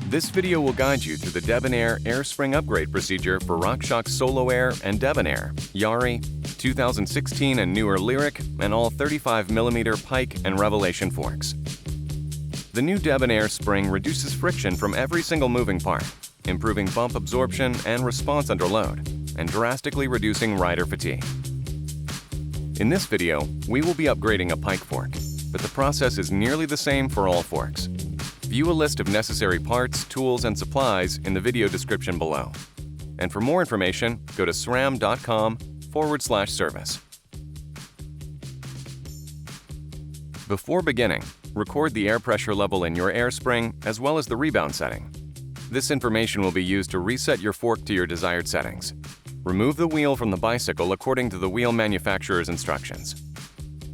This video will guide you through the DebonAir air spring upgrade procedure for RockShox Solo Air and DebonAir Yari, 2016 and newer Lyrik, and all 35mm Pike and Revelation forks. The new DebonAir spring reduces friction from every single moving part, improving bump absorption and response under load, and drastically reducing rider fatigue. In this video, we will be upgrading a Pike fork, but the process is nearly the same for all forks. View a list of necessary parts, tools, and supplies in the video description below. And for more information, go to SRAM.com/service. Before beginning, record the air pressure level in your air spring as well as the rebound setting. This information will be used to reset your fork to your desired settings. Remove the wheel from the bicycle according to the wheel manufacturer's instructions.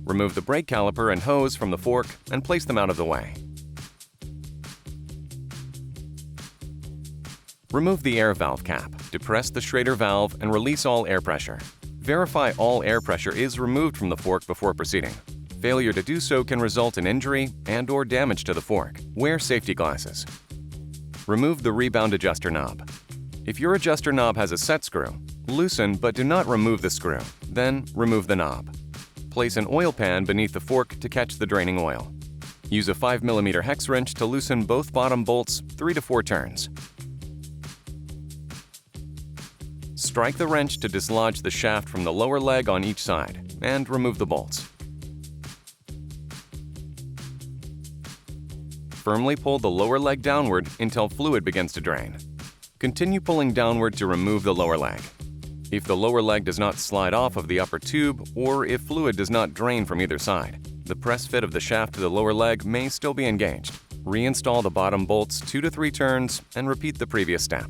Remove the brake caliper and hose from the fork and place them out of the way. Remove the air valve cap, depress the Schrader valve, and release all air pressure. Verify all air pressure is removed from the fork before proceeding. Failure to do so can result in injury and/or damage to the fork. Wear safety glasses. Remove the rebound adjuster knob. If your adjuster knob has a set screw, loosen but do not remove the screw, then remove the knob. Place an oil pan beneath the fork to catch the draining oil. Use a 5mm hex wrench to loosen both bottom bolts 3 to 4 turns. Strike the wrench to dislodge the shaft from the lower leg on each side, and remove the bolts. Firmly pull the lower leg downward until fluid begins to drain. Continue pulling downward to remove the lower leg. If the lower leg does not slide off of the upper tube, or if fluid does not drain from either side, the press fit of the shaft to the lower leg may still be engaged. Reinstall the bottom bolts 2 to 3 turns and repeat the previous step.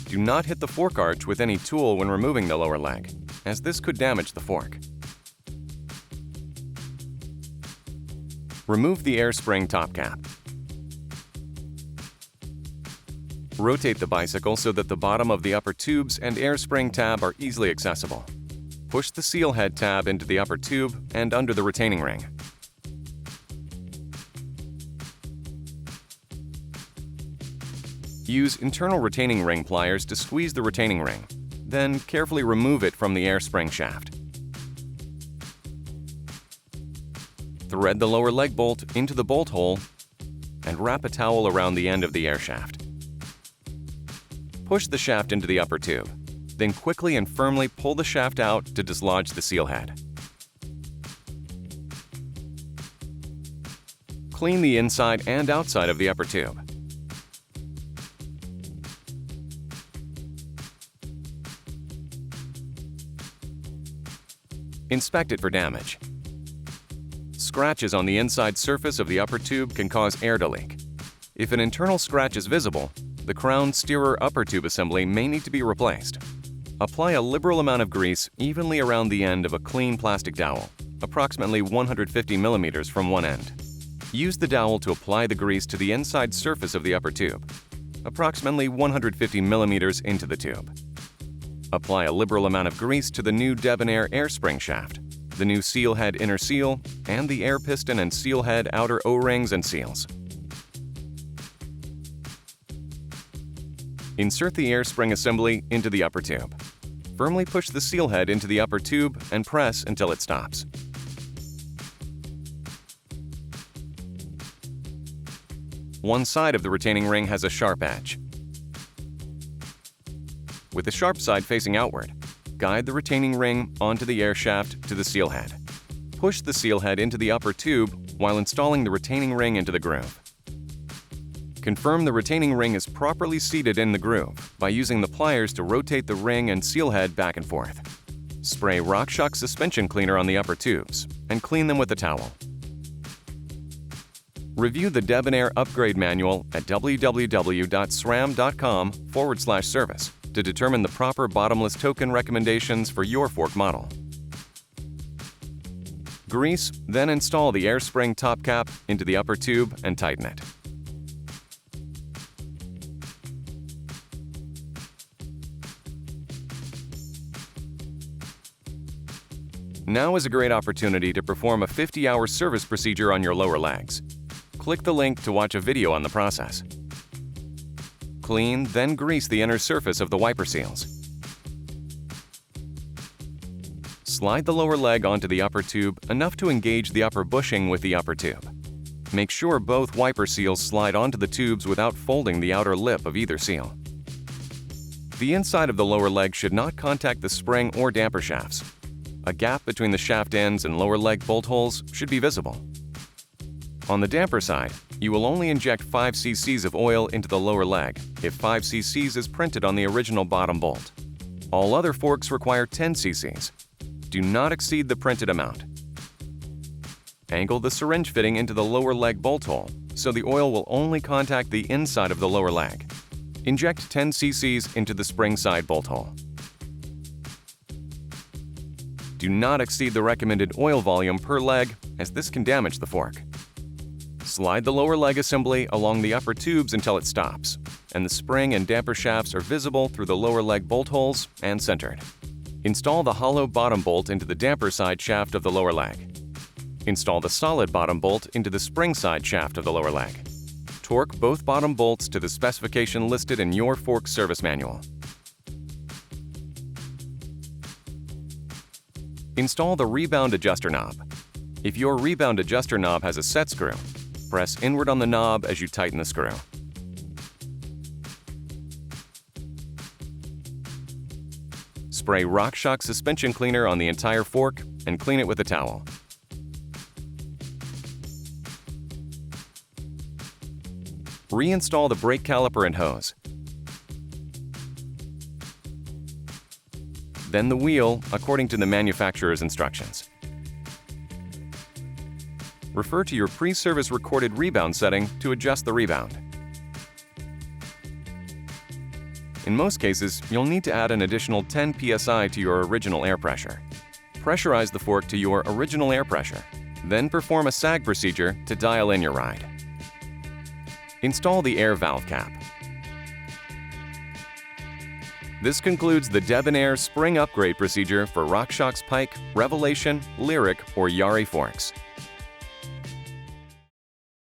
Do not hit the fork arch with any tool when removing the lower leg, as this could damage the fork. Remove the air spring top cap. Rotate the bicycle so that the bottom of the upper tubes and air spring tab are easily accessible. Push the seal head tab into the upper tube and under the retaining ring. Use internal retaining ring pliers to squeeze the retaining ring, then carefully remove it from the air spring shaft. Thread the lower leg bolt into the bolt hole and wrap a towel around the end of the air shaft. Push the shaft into the upper tube, then quickly and firmly pull the shaft out to dislodge the seal head. Clean the inside and outside of the upper tube. Inspect it for damage. Scratches on the inside surface of the upper tube can cause air to leak. If an internal scratch is visible, the crown steerer upper tube assembly may need to be replaced. Apply a liberal amount of grease evenly around the end of a clean plastic dowel, approximately 150mm from one end. Use the dowel to apply the grease to the inside surface of the upper tube, approximately 150mm into the tube. Apply a liberal amount of grease to the new DebonAir air spring shaft, the new seal head inner seal, and the air piston and seal head outer O-rings and seals. Insert the air spring assembly into the upper tube. Firmly push the seal head into the upper tube and press until it stops. One side of the retaining ring has a sharp edge. With the sharp side facing outward, guide the retaining ring onto the air shaft to the seal head. Push the seal head into the upper tube while installing the retaining ring into the groove. Confirm the retaining ring is properly seated in the groove by using the pliers to rotate the ring and seal head back and forth. Spray RockShox suspension cleaner on the upper tubes and clean them with a towel. Review the DebonAir upgrade manual at www.sram.com/service to determine the proper bottomless token recommendations for your fork model. Grease, then install the air spring top cap into the upper tube and tighten it. Now is a great opportunity to perform a 50-hour service procedure on your lower legs. Click the link to watch a video on the process. Clean, then grease the inner surface of the wiper seals. Slide the lower leg onto the upper tube enough to engage the upper bushing with the upper tube. Make sure both wiper seals slide onto the tubes without folding the outer lip of either seal. The inside of the lower leg should not contact the spring or damper shafts. A gap between the shaft ends and lower leg bolt holes should be visible. On the damper side, you will only inject 5 cc of oil into the lower leg if 5 cc is printed on the original bottom bolt. All other forks require 10 cc. Do not exceed the printed amount. Angle the syringe fitting into the lower leg bolt hole so the oil will only contact the inside of the lower leg. Inject 10 cc into the spring side bolt hole. Do not exceed the recommended oil volume per leg, as this can damage the fork. Slide the lower leg assembly along the upper tubes until it stops, and the spring and damper shafts are visible through the lower leg bolt holes and centered. Install the hollow bottom bolt into the damper side shaft of the lower leg. Install the solid bottom bolt into the spring side shaft of the lower leg. Torque both bottom bolts to the specification listed in your fork service manual. Install the rebound adjuster knob. If your rebound adjuster knob has a set screw, press inward on the knob as you tighten the screw. Spray RockShox suspension cleaner on the entire fork and clean it with a towel. Reinstall the brake caliper and hose. Then the wheel according to the manufacturer's instructions. Refer to your pre-service recorded rebound setting to adjust the rebound. In most cases, you'll need to add an additional 10 psi to your original air pressure. Pressurize the fork to your original air pressure, then perform a sag procedure to dial in your ride. Install the air valve cap. This concludes the DebonAir spring upgrade procedure for RockShox Pike, Revelation, Lyrik, or Yari forks.